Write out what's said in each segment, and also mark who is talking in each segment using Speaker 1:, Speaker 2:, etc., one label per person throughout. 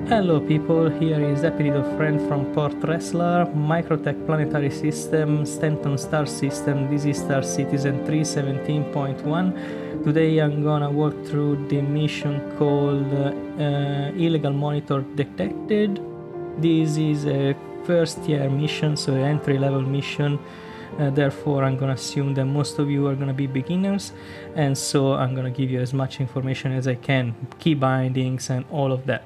Speaker 1: Hello people, here is HappyLittleFriend from Port Wrestler, Microtech Planetary System, Stanton Star System. This is Star Citizen 317.1. Today I'm gonna walk through the mission called Illegal Monitor Detected. This is a first year mission, so an entry level mission. Therefore I'm gonna assume that most of you are gonna be beginners, and so I'm gonna give you as much information as I can, key bindings and all of that.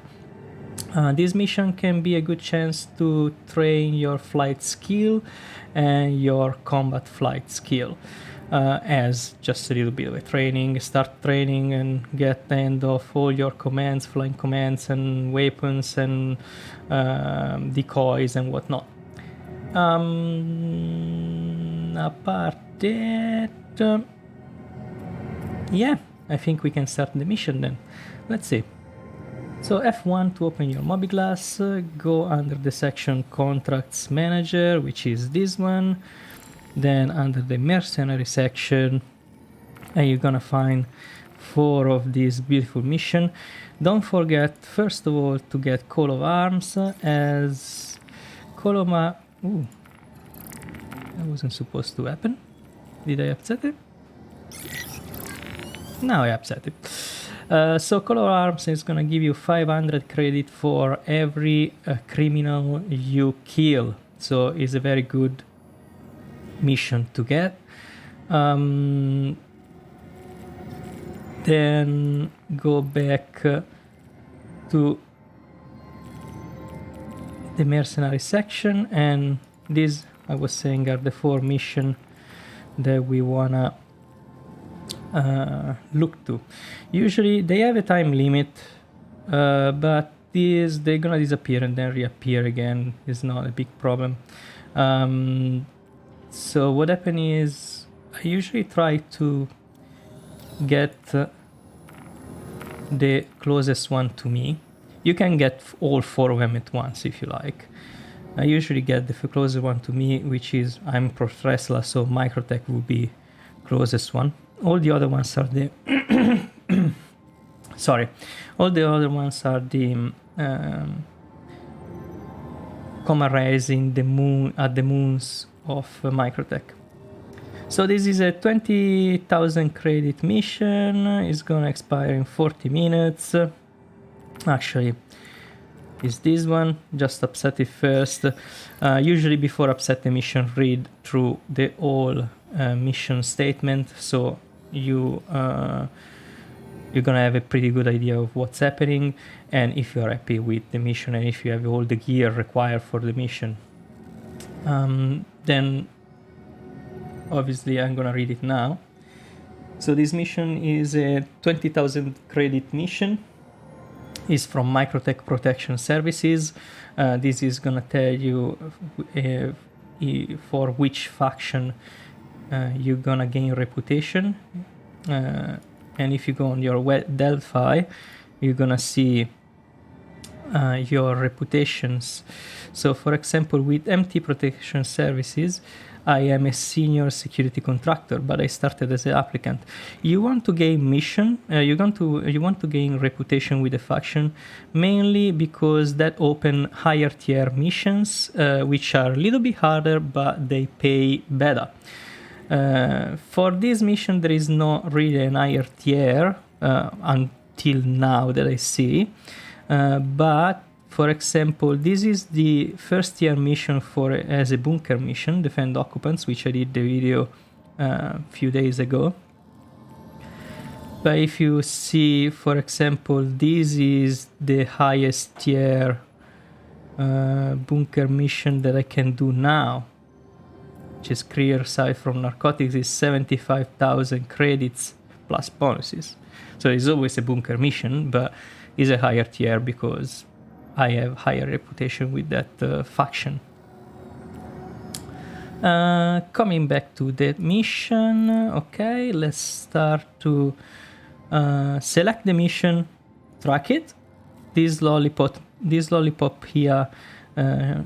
Speaker 1: This mission can be a good chance to train your flight skill and your combat flight skill as just a little bit of a training, start training and get the end of all your commands, flying commands and weapons and decoys and whatnot. Apart that, yeah, I think we can start the mission then. Let's see. So F1 to open your Mobiglass, go under the section Contracts Manager, which is this one, then under the Mercenary section, and you're gonna find 4 of these beautiful missions. Don't forget, first of all, to get Call of Arms, as Call of Ooh, that wasn't supposed to happen. Did I upset it? Now I upset it. So Call of Arms is gonna give you 500 credit for every criminal you kill. So it's a very good mission to get. Then go back to the Mercenary section, and these, I was saying, are the 4 missions that we wanna look to. Usually they have a time limit, but they're gonna disappear and then reappear again. It's not a big problem. So what happens is I usually try to get the closest one to me. You can get all 4 of them at once if you like. I usually get the closest one to me, which is, I'm Pro Wrestler, so Microtech will be closest one. All the other ones are the all the other ones are the common rays in the moon, at the moons of Microtech. So this is a 20,000 credit mission. It's gonna expire in 40 minutes. Actually, is this one. Just upset it first. Usually before upset the mission, read through the whole mission statement, so you're gonna have a pretty good idea of what's happening and if you're happy with the mission and if you have all the gear required for the mission. Then obviously I'm gonna read it now. So this mission is a 20,000 credit mission. It's from Microtech Protection Services. This is gonna tell you for which faction you're gonna gain reputation, and if you go on your Delphi, you're gonna see your reputations. So for example, with MT Protection Services, I am a senior security contractor, but I started as an applicant. You want to gain mission, you want to gain reputation with the faction, mainly because that open higher tier missions, which are a little bit harder, but they pay better. For this mission, there is not really an higher tier until now that I see, but for example, this is the first year mission as a bunker mission, defend occupants, which I did the video a few days ago. But if you see, for example, this is the highest tier bunker mission that I can do now, which is clear side from narcotics, is 75,000 credits plus bonuses. So it's always a bunker mission, but it's a higher tier because I have higher reputation with that faction. Coming back to the mission, okay, let's start to select the mission, track it. This lollipop here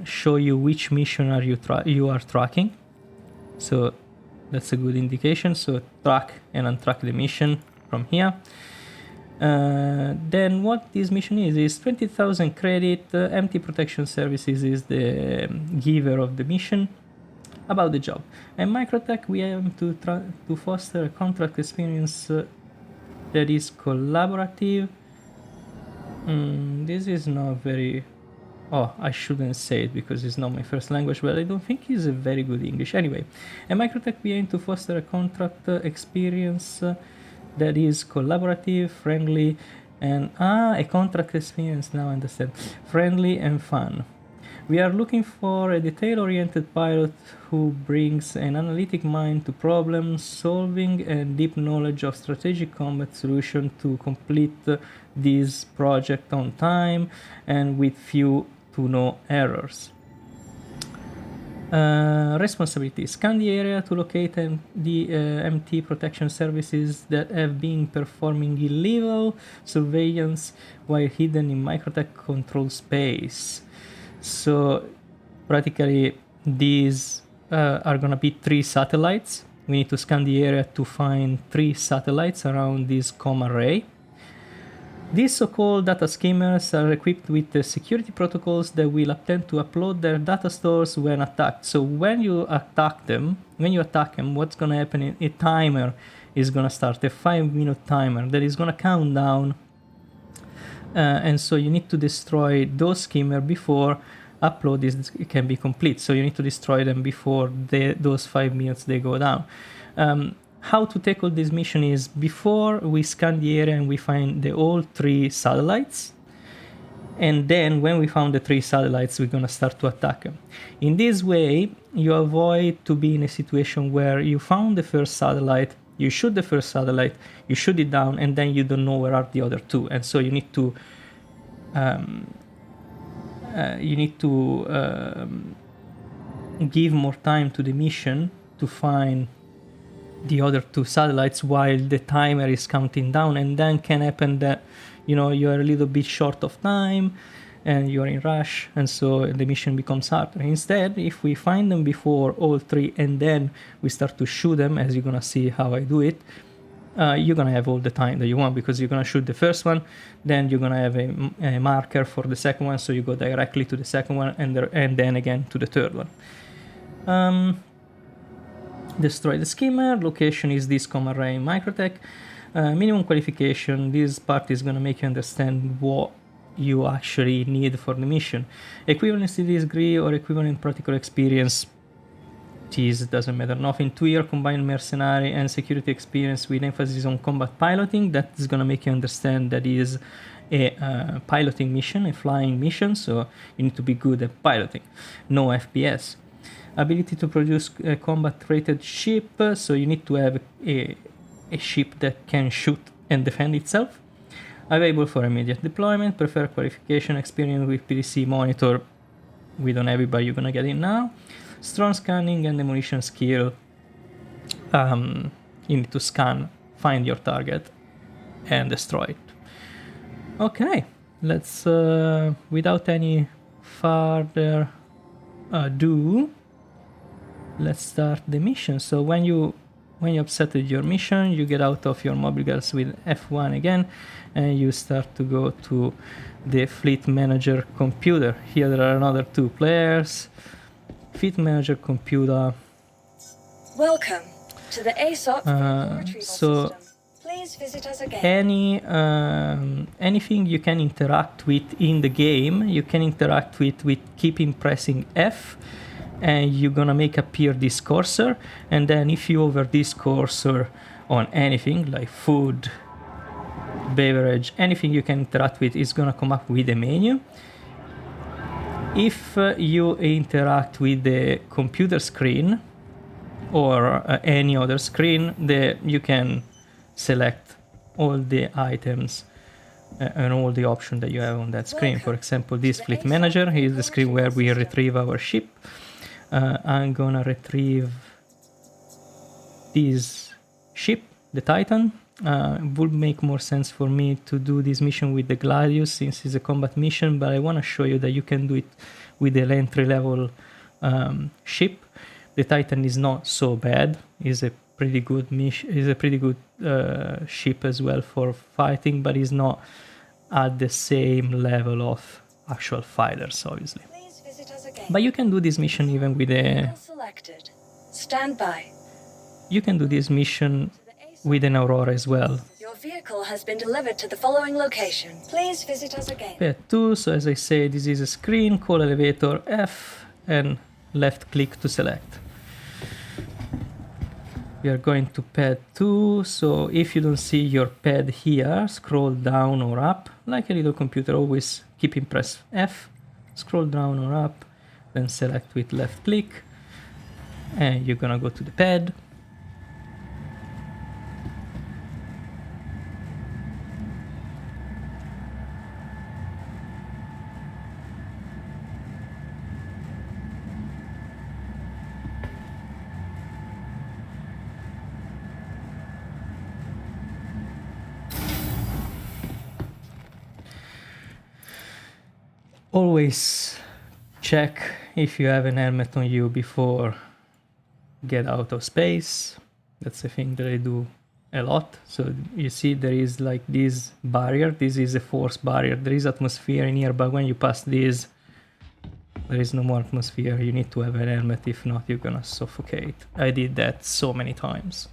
Speaker 1: show you which mission you are tracking. So that's a good indication. So track and untrack the mission from here. Then what this mission is 20,000 credit. MT Protection Services is the giver of the mission. About the job. At Microtech, we aim to foster a contract experience that is collaborative. This is not very... Oh, I shouldn't say it because it's not my first language, but I don't think it's a very good English. Anyway, at Microtech, we aim to foster a contract experience that is collaborative, friendly, and... a contract experience, now I understand. Friendly and fun. We are looking for a detail-oriented pilot who brings an analytic mind to problem solving and deep knowledge of strategic combat solution to complete this project on time and with few to no errors. Responsibilities. Scan the area to locate the MT Protection Services that have been performing illegal surveillance while hidden in Microtech control space. So practically these are gonna be 3 satellites. We need to scan the area to find 3 satellites around this comm array. These so-called data skimmers are equipped with the security protocols that will attempt to upload their data stores when attacked. So when you attack them, what's gonna happen? A timer is gonna start, a 5-minute timer that is gonna count down. And so you need to destroy those skimmers before upload can be complete. So you need to destroy them before those 5 minutes they go down. How to tackle this mission is before we scan the area and we find all 3 satellites. And then when we found the 3 satellites, we're gonna start to attack them. In this way, you avoid to be in a situation where you found the first satellite, you shoot the first satellite, you shoot it down, and then you don't know where are the other 2. And so you need to give more time to the mission to find the other 2 satellites while the timer is counting down. And then can happen that you're a little bit short of time and you're in rush, and so the mission becomes harder. Instead, if we find them before all 3 and then we start to shoot them, as you're gonna see how I do it, you're gonna have all the time that you want, because you're gonna shoot the first one, then you're gonna have a marker for the second one, so you go directly to the second one and then again to the third one. Destroy the skimmer. Location is this comm array in Microtech. Minimum qualification. This part is gonna make you understand what you actually need for the mission. Equivalency degree or equivalent practical experience. This doesn't matter. Nothing. 2-year combined mercenary and security experience with emphasis on combat piloting. That is gonna make you understand that is a piloting mission, a flying mission. So you need to be good at piloting. No FPS. Ability to produce a combat rated ship. So you need to have a ship that can shoot and defend itself. Available for immediate deployment. Prefer qualification experience with PDC monitor. We don't have it, but you're gonna get it now. Strong scanning and demolition skill. You need to scan, find your target, and destroy it. Okay, let's, without any further ado, let's start the mission. So when you upsetted your mission, you get out of your mobiles with F1 again, and you start to go to the fleet manager computer. Here there are another 2 players. Fleet manager computer.
Speaker 2: Welcome to the ASOP retrieval system. Please visit us again.
Speaker 1: Anything you can interact with in the game, you can interact with keeping pressing F, and you're gonna make appear this cursor, and then if you hover this cursor on anything like food, beverage, anything you can interact with is gonna come up with a menu. If you interact with the computer screen or any other screen, you can select all the items and all the options that you have on that screen. For example, this fleet manager is the screen where we retrieve our ship. I'm gonna retrieve this ship, the Titan. It would make more sense for me to do this mission with the Gladius since it's a combat mission, but I want to show you that you can do it with the entry level ship. The Titan is not so bad, it's a pretty good ship as well for fighting, but is not at the same level of actual fighters, obviously.
Speaker 2: Please visit us again.
Speaker 1: But you can do this mission even with a...
Speaker 2: Selected. Stand by.
Speaker 1: You can do this mission with an Aurora as well.
Speaker 2: Your vehicle has been delivered to the following location. Please visit us again.
Speaker 1: Pad 2, so as I say, this is a screen, call elevator F and left click to select. We are going to pad 2, so if you don't see your pad here, scroll down or up, like a little computer, always keep in press F, scroll down or up, then select with left click, and you're gonna go to the pad. Always check if you have an helmet on you before get out of space. That's a thing that I do a lot. So you see there is like this barrier. This is a force barrier. There is atmosphere in here, but when you pass this, there is no more atmosphere. You need to have an helmet. If not, you're gonna suffocate. I did that so many times.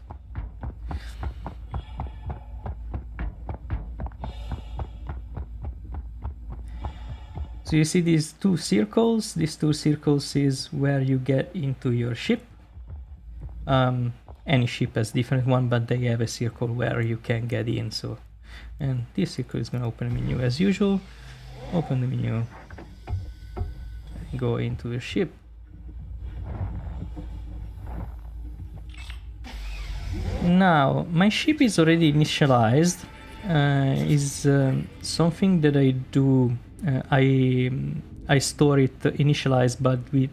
Speaker 1: So you see these two circles. These two circles is where you get into your ship. Any ship has different one, but they have a circle where you can get in. So, and this circle is going to open a menu as usual. Open the menu. And go into the ship. Now my ship is already initialized. Is something that I do. I store it initialized, but with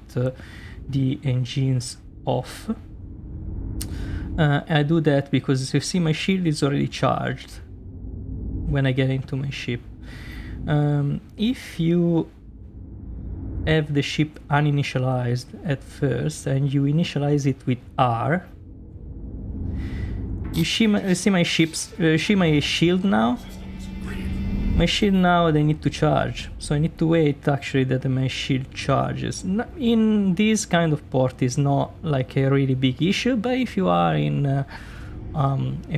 Speaker 1: the engines off. I do that because you see my shield is already charged when I get into my ship. If you have the ship uninitialized at first and you initialize it with R, you see my shield now. My shield now, they need to charge, so I need to wait actually that my shield charges. In this kind of port is not like a really big issue, but if you are in a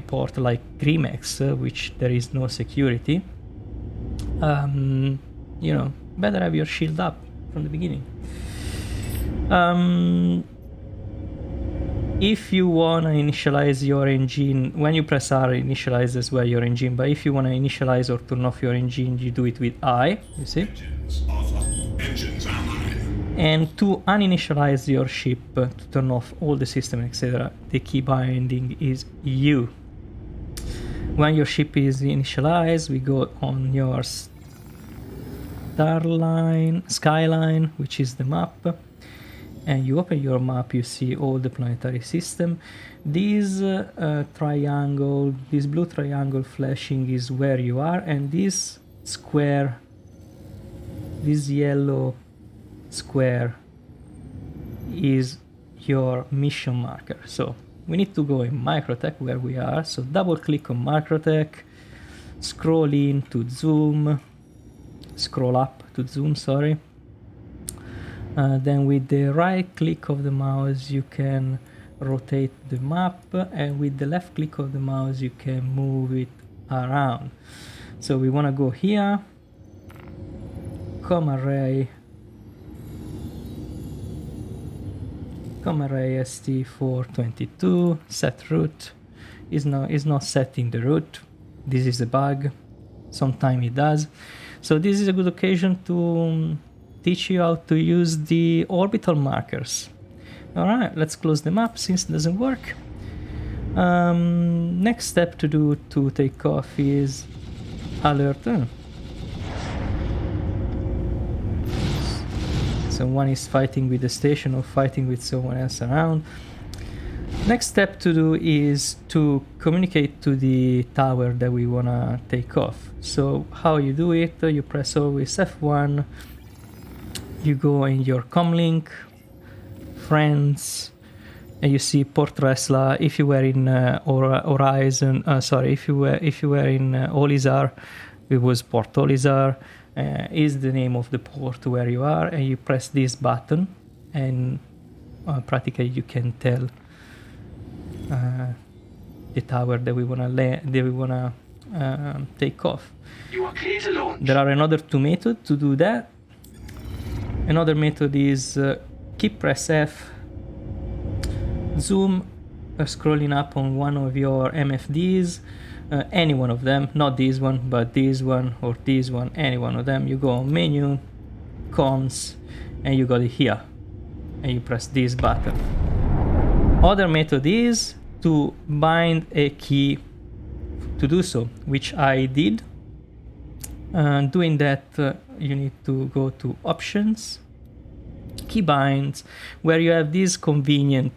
Speaker 1: port like Grimex, which there is no security, you know, better have your shield up from the beginning. If you want to initialize your engine, when you press R, it initializes as well your engine, but if you want to initialize or turn off your engine, you do it with I, you see? And to uninitialize your ship, to turn off all the system, etc., the key binding is U. When your ship is initialized, we go on your skyline, which is the map. And you open your map, you see all the planetary system. This triangle, this blue triangle flashing is where you are, and this square, this yellow square is your mission marker. So we need to go in Microtech where we are. So double click on Microtech, scroll in to zoom, scroll up to zoom, sorry. Then with the right click of the mouse you can rotate the map, and with the left click of the mouse you can move it around. So we want to go here, com array ST422, set route. Is not setting the route. This is a bug, sometimes it does. So this is a good occasion to teach you how to use the orbital markers. Alright, let's close the map since it doesn't work. Next step to do to take off is alert. Someone is fighting with the station or fighting with someone else around. Next step to do is to communicate to the tower that we wanna take off. So how you do it, you press always F1, you go in your comlink, friends, and you see Port Resla. If you were in Horizon, sorry, if you were in Olizar, it was Port Olizar. Is the name of the port where you are, and you press this button, and practically you can tell the tower that we wanna take off.
Speaker 3: You are clear to launch.
Speaker 1: There are another 2 methods to do that. Another method is keep press F, zoom, scrolling up on one of your MFDs, any one of them, not this one, but this one or this one, any one of them. You go on menu, comms, and you got it here, and you press this button. Other method is to bind a key to do so, which I did. Doing that, you need to go to options, keybinds, where you have this convenient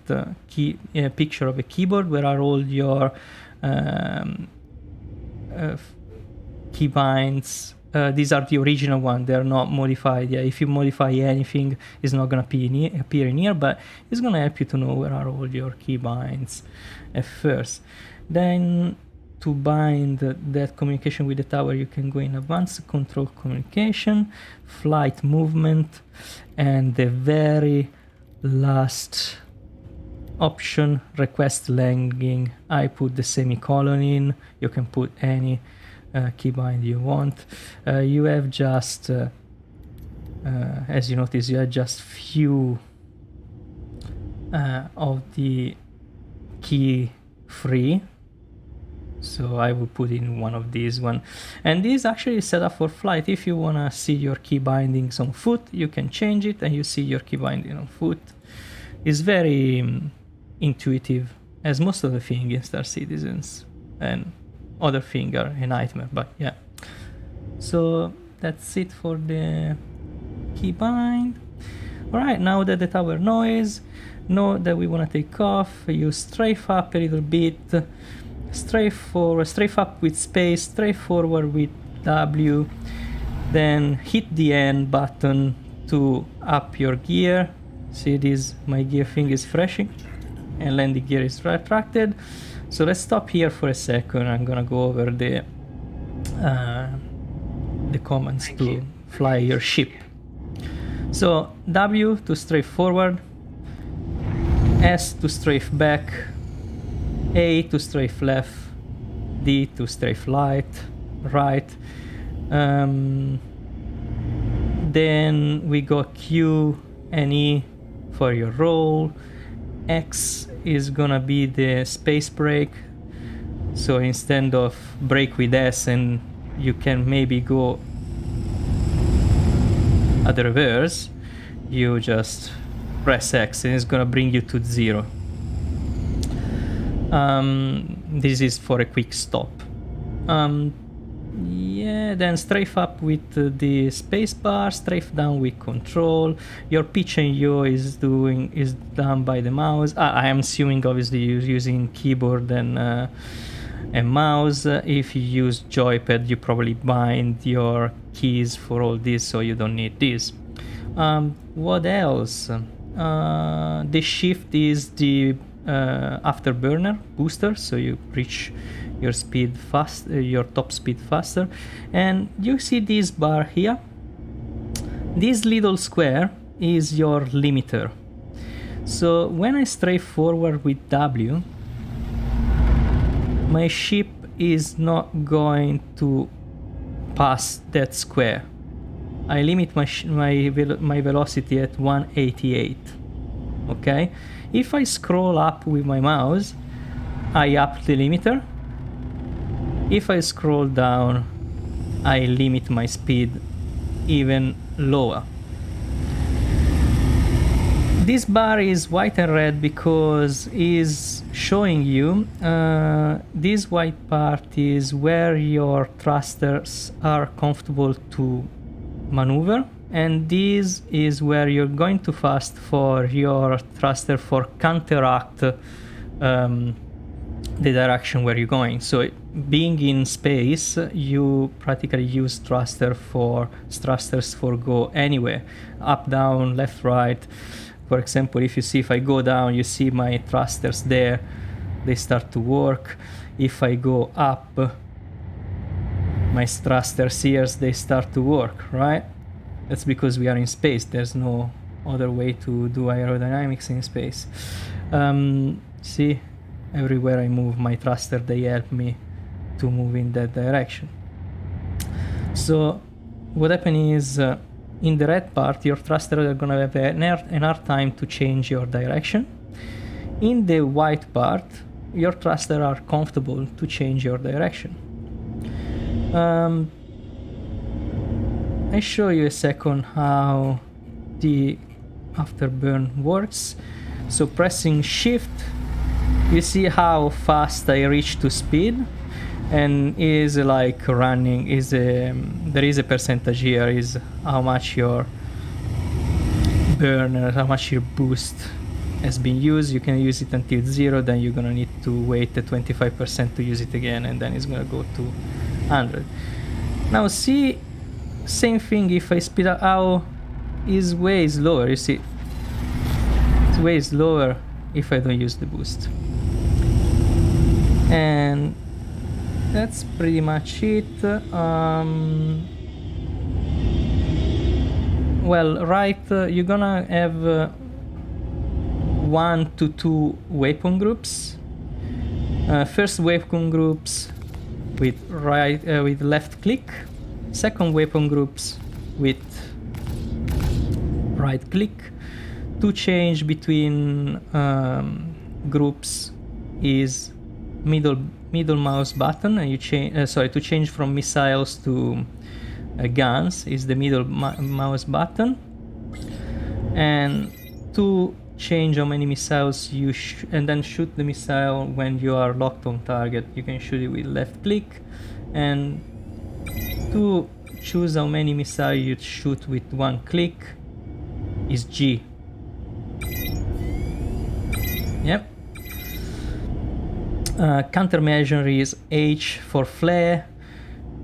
Speaker 1: picture of a keyboard where are all your keybinds. These are the original one, they're not modified. Yeah, if you modify anything, it's not gonna appear in here, but it's gonna help you to know where are all your keybinds at first. Then to bind that communication with the tower, you can go in advanced control communication, flight movement, and the very last option, request landing. I put the semicolon in. You can put any keybind you want. You have just, as you notice, you have just few of the key free. So I will put in one of these one, and this actually is set up for flight. If you wanna see your key bindings on foot, you can change it, and you see your key binding on foot. It's very intuitive, as most of the things in Star Citizens, and other things are a nightmare. But yeah, so that's it for the key bind. All right, now that the tower know that we wanna take off, you strafe up a little bit. Strafe up with space, strafe forward with W, then hit the N button to up your gear. See this, my gear thing is flashing, and landing gear is retracted. So let's stop here for a second. I'm gonna go over the commands to fly your ship. So W to strafe forward, S to strafe back, A to strafe left, D to strafe right. Then we got Q and E for your roll. X is gonna be the space brake. So instead of brake with S, and you can maybe go at the reverse, you just press X and it's gonna bring you to 0. This is for a quick stop. Yeah, then strafe up with the space bar, strafe down with control. Your pitch and yaw is done by the mouse. I am assuming obviously you're using keyboard and mouse. If you use joypad, you probably bind your keys for all this, so you don't need this. What else? The shift is the afterburner booster, so you reach your speed fast, your top speed faster. And you see this bar here. This little square is your limiter. So when I strafe forward with W, my ship is not going to pass that square. I limit my velocity at 188. Okay. If I scroll up with my mouse, I up the limiter. If I scroll down, I limit my speed even lower. This bar is white and red because it's showing you this white part is where your thrusters are comfortable to maneuver, and this is where you're going too fast for your thruster for counteract the direction where you're going. So being in space, you practically use thrusters for go anywhere, up, down, left, right. For example, if you see, if I go down, you see my thrusters there, they start to work. If I go up, my thrusters here, they start to work, right? That's because we are in space. There's no other way to do aerodynamics in space. See, everywhere I move my thruster, they help me to move in that direction. So what happens is, in the red part, your thrusters are gonna have an hard time to change your direction. In the white part, your thrusters are comfortable to change your direction. I show you a second how the afterburn works. So pressing shift, you see how fast I reach to speed, and is like running is there is a percentage here, is how much your burn, how much your boost has been used. You can use it until 0, then you're gonna need to wait the 25% to use it again, and then it's gonna go to 100. Now see, same thing if I speed up, how is way slower. You see, it's way slower if I don't use the boost. And that's pretty much it. Well, right, you're gonna have 1 to 2 weapon groups. First weapon groups with with left click. Second weapon groups with right click. To change between groups is middle mouse button, and you change. To change from missiles to guns is the middle mouse button, and to change how many missiles you and then shoot the missile when you are locked on target, you can shoot it with left click, and to choose how many missiles you shoot with one click is G. Yep. Countermeasure is H for flare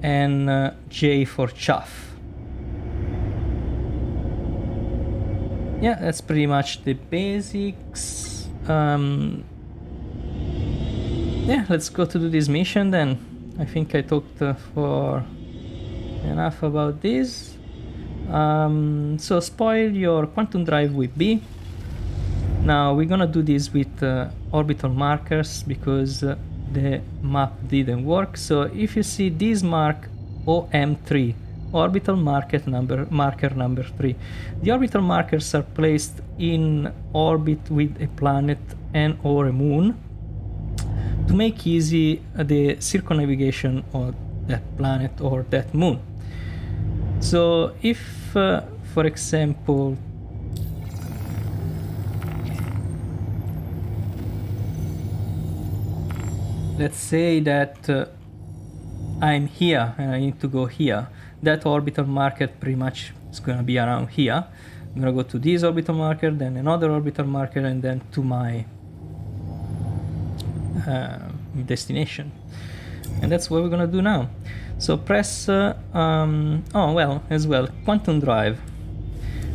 Speaker 1: and J for chaff. Yeah, that's pretty much the basics. Yeah, let's go to do this mission then. I think I talked for enough about this. So spoil your quantum drive with B. Now we're gonna do this with orbital markers because the map didn't work. So if you see this mark OM3, orbital marker number 3, the orbital markers are placed in orbit with a planet and or a moon to make easy the circumnavigation of that planet or that moon. So if for example let's say that I'm here and I need to go here, that orbital marker pretty much is going to be around here. I'm going to go to this orbital marker, then another orbital marker, and then to my destination. And that's what we're going to do now. So press, quantum drive.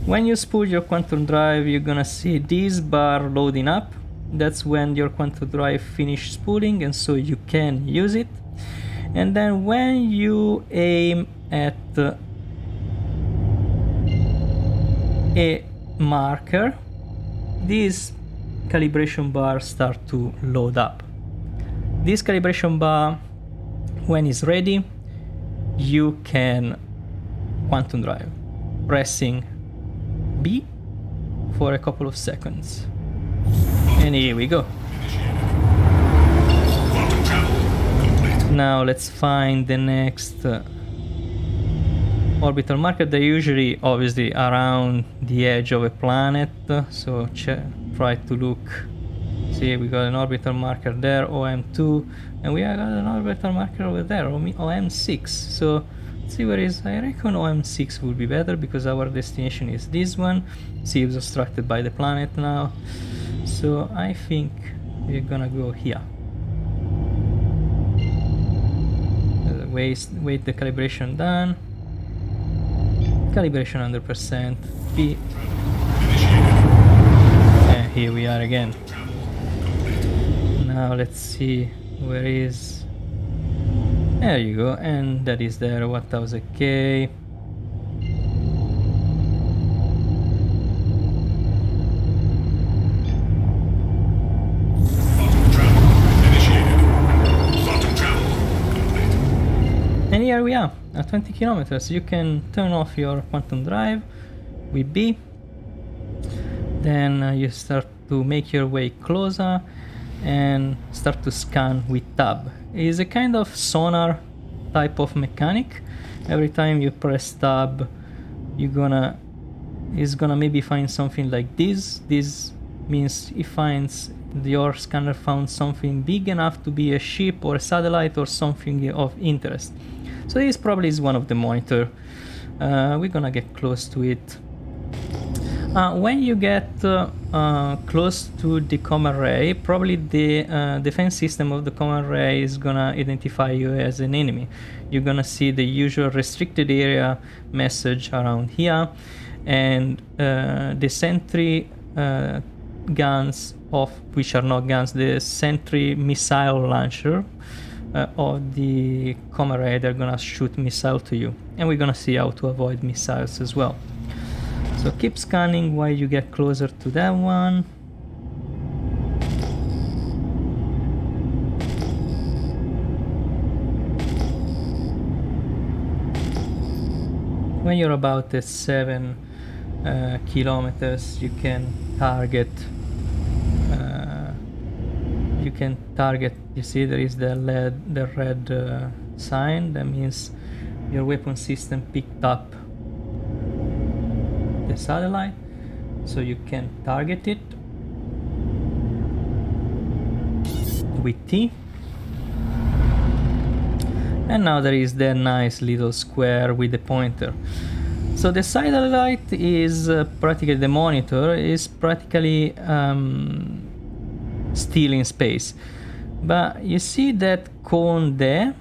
Speaker 1: When you spool your quantum drive, you're going to see this bar loading up. That's when your quantum drive finished spooling, and so you can use it. And then when you aim at a marker, these calibration bars start to load up. This calibration bar, when it's ready, you can quantum drive, pressing B for a couple of seconds. And here we go. Now let's find the next orbital marker. They're usually obviously around the edge of a planet, so try to look. See, we got an orbital marker there, OM2, and we got an orbital marker over there, OM6. So let's see where is. I reckon OM6 would be better because our destination is this one. See, it's obstructed by the planet now. So I think we're gonna go here. Wait the calibration done. Calibration 100%. B. here we are again. Now let's see where is. There you go, and that is there, 1000K. And here we are at 20 kilometers. You can turn off your quantum drive with B. Then you start to make your way closer and start to scan with tab. It is a kind of sonar type of mechanic. Every time you press tab, it's gonna maybe find something like this. This means it finds, your scanner found something big enough to be a ship or a satellite or something of interest. So this probably is one of the monitor. We're gonna get close to it. When you get close to the command ray, probably the defense system of the command ray is gonna identify you as an enemy. You're gonna see the usual restricted area message around here, and the sentry guns, of which are not guns, the sentry missile launcher of the command ray, they're gonna shoot missile to you, and we're gonna see how to avoid missiles as well. So keep scanning while you get closer to that one. When you're about at 7 kilometers, you can target. You see there is the red sign. That means your weapon system picked up the satellite, so you can target it with T. And now there is the nice little square with the pointer. So the satellite is practically, the monitor is practically still in space. But you see that cone there?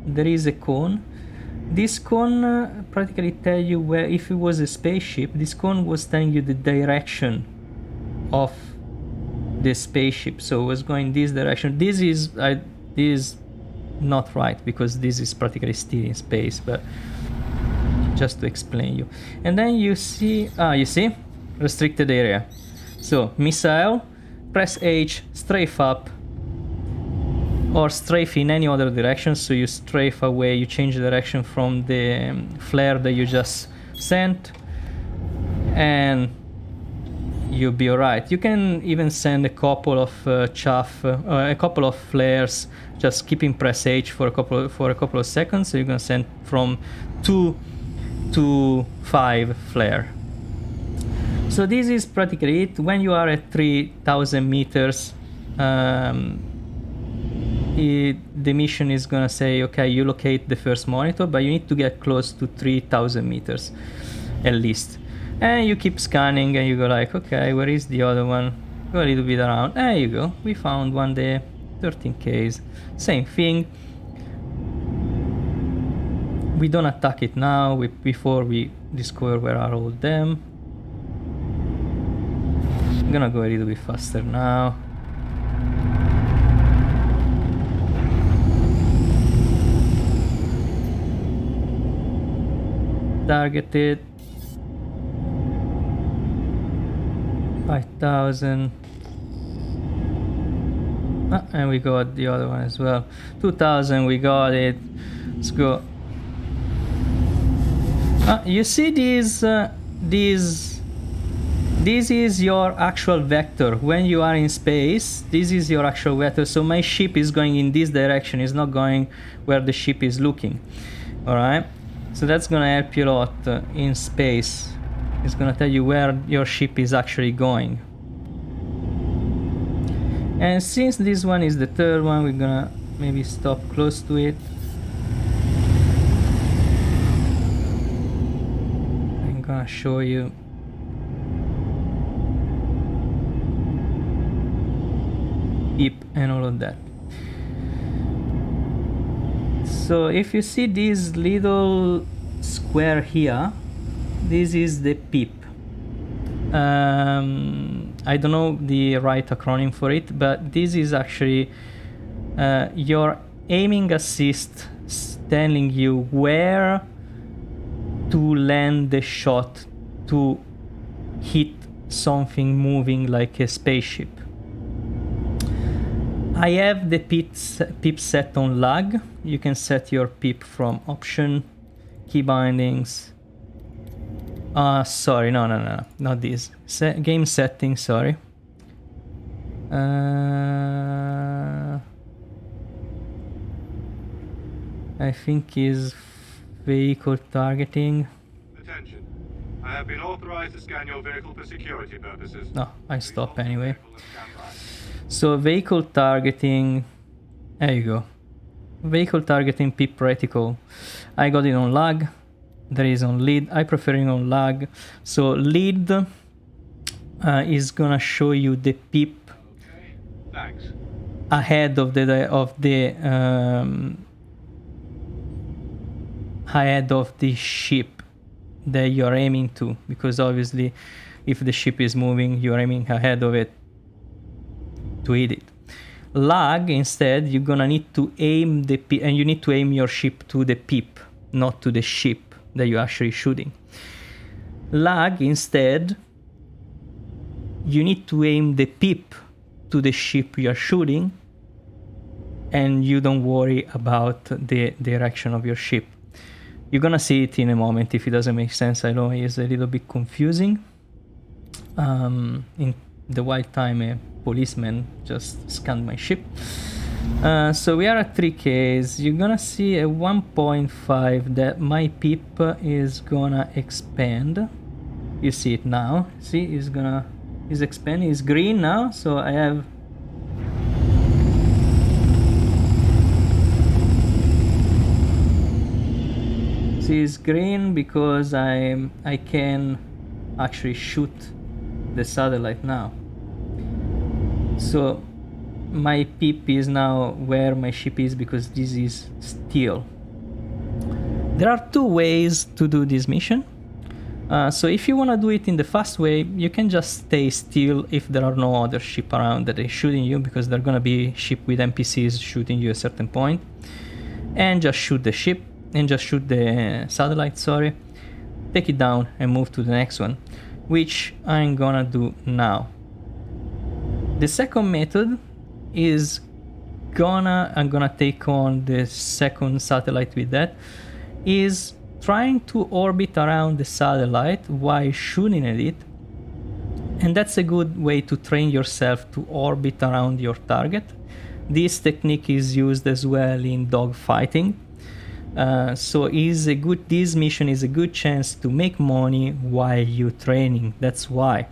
Speaker 1: There is a cone. This cone practically tell you where, if it was a spaceship, this cone was telling you the direction of the spaceship. So it was going this direction. This is not right, because this is practically still in space, but just to explain you. And then you see, restricted area. So missile, press H, strafe up, or strafe in any other direction. So you strafe away, you change the direction from the flare that you just sent, and you'll be alright. You can even send a couple of a couple of flares, just keeping press H for a couple of seconds. So you're gonna send from 2 to 5 flare. So this is practically it. When you are at 3,000 meters, the mission is gonna say, okay, you locate the first monitor, but you need to get close to 3,000 meters at least. And you keep scanning, and you go like, okay, where is the other one? Go a little bit around. There you go. We found one there. 13Ks. Same thing. We don't attack it now. Before we discover where are all them. I'm gonna go a little bit faster now. Target it. 5,000. And we got the other one as well. 2,000, we got it. Let's go. You see this is your actual vector. When you are in space, this is your actual vector. So my ship is going in this direction. It's not going where the ship is looking. Alright? So that's gonna help you a lot in space. It's gonna tell you where your ship is actually going. And since this one is the third one, we're gonna maybe stop close to it. I'm gonna show you. Beep and all of that. So if you see this little square here, this is the PIP. I don't know the right acronym for it, but this is actually your aiming assist telling you where to land the shot to hit something moving like a spaceship. I have the pip set on lag. You can set your pip from option, key bindings. Sorry, no, not this. Game settings, sorry. I think is vehicle targeting.
Speaker 3: Attention. I have been authorized to scan your vehicle for security purposes.
Speaker 1: No, I stop anyway. So vehicle targeting, there you go. Vehicle targeting pip reticle. I got it on lag. There is on lead. I prefer it on lag. So lead is gonna show you the pip
Speaker 3: Thanks.
Speaker 1: ahead of the ship that you're aiming to, because obviously if the ship is moving, you're aiming ahead of it to hit it. Lag, instead, you're gonna need to aim the pip, and you need to aim your ship to the pip, not to the ship that you're actually shooting. Lag, instead, you need to aim the pip to the ship you're shooting, and you don't worry about the direction of your ship. You're gonna see it in a moment if it doesn't make sense. I know it's a little bit confusing. In the wild time, a policeman just scanned my ship. So we are at 3Ks. You're gonna see a 1.5 that my pip is gonna expand. You see it now. See, it's expanding. It's green now. So I have. See, it's green because I can actually shoot the satellite now. So my pip is now where my ship is because this is still. There are two ways to do this mission. So if you want to do it in the fast way, you can just stay still if there are no other ship around that are shooting you, because there are gonna be ship with NPCs shooting you at a certain point, and just shoot the ship and just shoot the satellite, sorry, take it down and move to the next one, which I'm gonna do now. The second method is I'm gonna take on the second satellite with that, is trying to orbit around the satellite while shooting at it, and that's a good way to train yourself to orbit around your target. This technique is used as well in dogfighting. So this mission is a good chance to make money while you're training. That's why.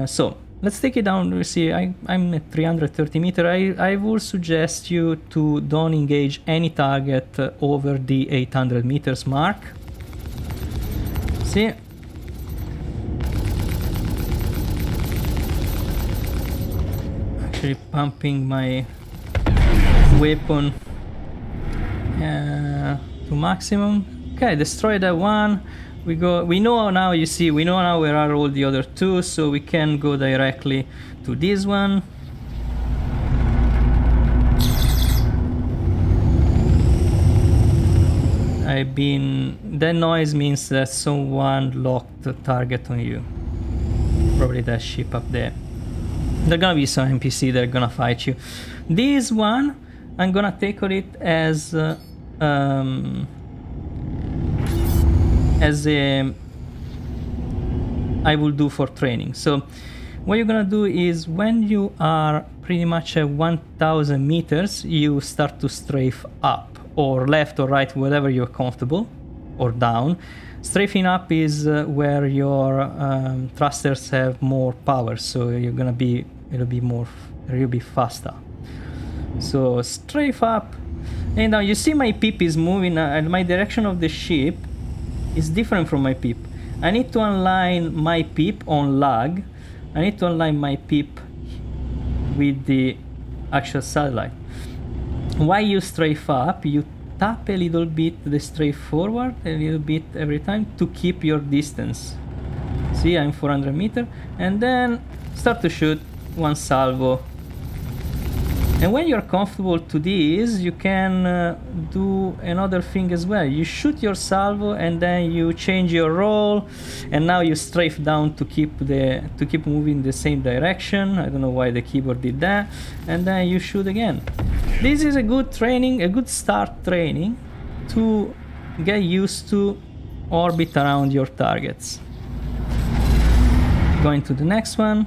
Speaker 1: So let's take it down. You see, I'm at 330 meters. I would suggest you to don't engage any target over the 800 meters mark. See? Actually pumping my weapon to maximum. Okay, destroy that one. We know now, you see, we know now where are all the other two, so we can go directly to this one. That noise means that someone locked the target on you. Probably that ship up there. There's gonna be some NPC that are gonna fight you. This one, I'm gonna take on it as I will do for training. So what you're gonna do is, when you are pretty much at 1000 meters, you start to strafe up, or left or right, whatever you're comfortable, or down. Strafing up is where your thrusters have more power, so it'll be faster. So strafe up, and now you see my pip is moving, and my direction of the ship is different from my pip. I need to align my pip on lag. I need to align my pip with the actual satellite. While you strafe up, you tap a little bit the strafe forward, a little bit every time, to keep your distance. See, I'm 400 meters, and then start to shoot one salvo. And when you're comfortable to this, you can do another thing as well. You shoot your salvo and then you change your roll, and now you strafe down to keep moving the same direction. I don't know why the keyboard did that. And then you shoot again. This is a good training, a good start training to get used to orbit around your targets. Going to the next one.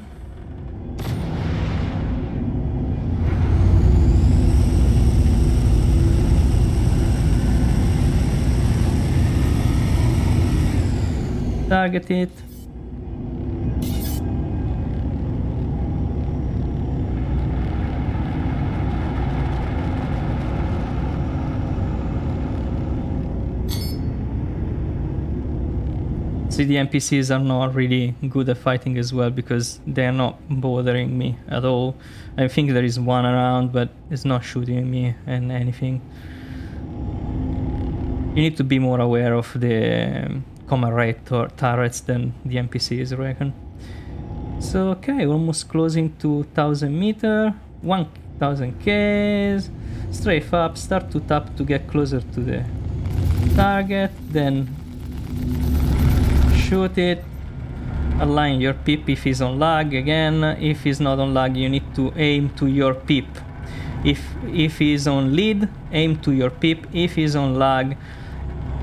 Speaker 1: Target it. See, the NPCs are not really good at fighting as well because they are not bothering me at all. I think there is one around, but it's not shooting me and anything. You need to be more aware of the command rate or turrets than the NPCs, I reckon. So okay, almost closing to 1000 meter, 1000 Ks, strafe up, start to tap to get closer to the target, then shoot it, align your pip if he's on lag. Again, if he's not on lag, you need to aim to your pip. If he's on lead, aim to your pip. If he's on lag,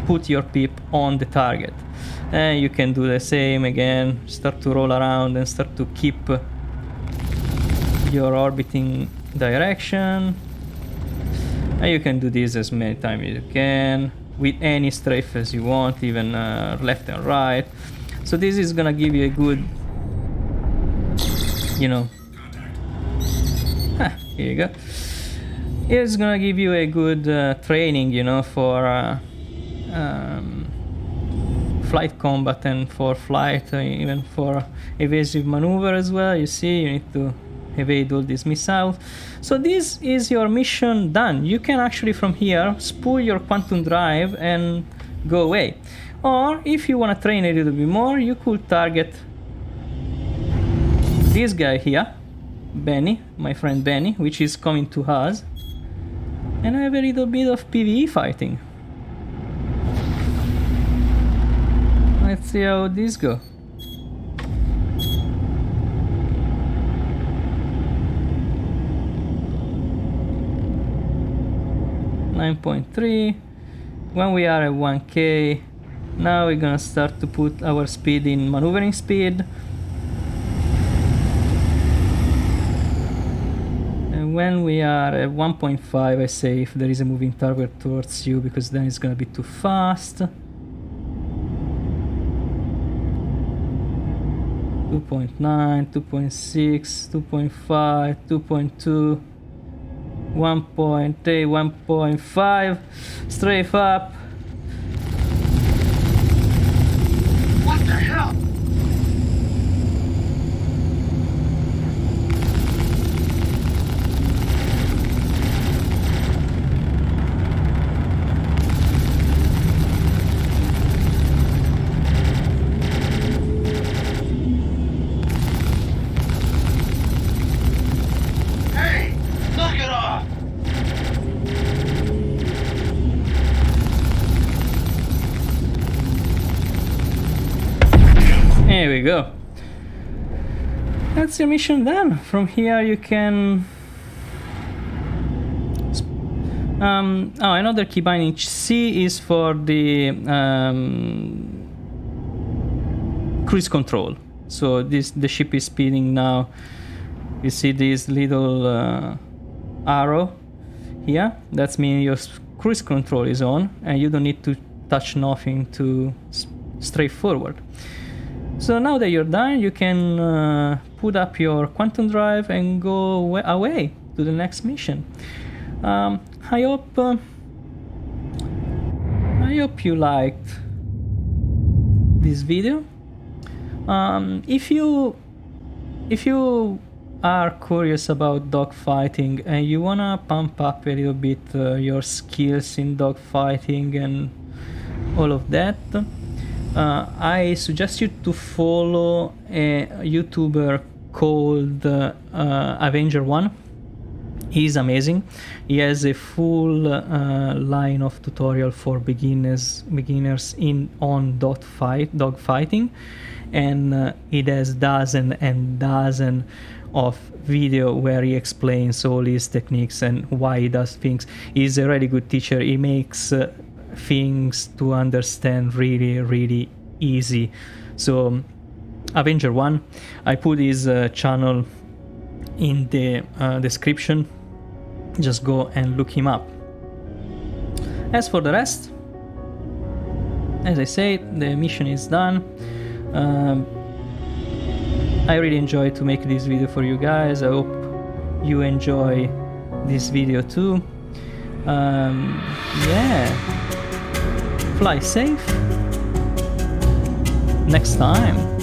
Speaker 1: put your pip on the target. And you can do the same again, start to roll around and start to keep your orbiting direction. And you can do this as many times as you can with any strafe as you want, even left and right. So this is gonna give you a good, you know, here you go. It's gonna give you a good training, you know, for flight combat and for flight, even for evasive maneuver as well. You see, you need to evade all these missiles. So this is your mission done. You can actually from here spool your quantum drive and go away. Or if you want to train a little bit more, you could target this guy here, Benny, my friend Benny, which is coming to us, and have a little bit of PvE fighting. Let's see how this goes. .3. When we are at 1K, now we're gonna start to put our speed in maneuvering speed. And when we are at 1.5, I say if there is a moving target towards you, because then it's gonna be too fast. 2.9, 2.6, 2.5, 2.2, 1.8, 1.5, strafe up.
Speaker 3: What the hell?
Speaker 1: There we go. That's your mission done. From here you can... another key binding. C is for the cruise control. So the ship is speeding now. You see this little arrow here? That means your cruise control is on and you don't need to touch nothing to strafe forward. So now that you're done, you can put up your quantum drive and go away to the next mission. I hope you liked this video. If you are curious about dogfighting and you wanna pump up a little bit your skills in dogfighting and all of that, I suggest you to follow a YouTuber called Avenger 1. He's amazing. He has a full line of tutorial for beginners on dog fighting, and it has dozen and dozen of video where he explains all his techniques and why he does things. He's a really good teacher. He makes things to understand really easy. So Avenger 1, I put his channel in the description. Just go and look him up. As for the rest, as I say, the mission is done. I really enjoyed to make this video for you guys. I hope you enjoy this video too. Yeah, fly safe. Next time.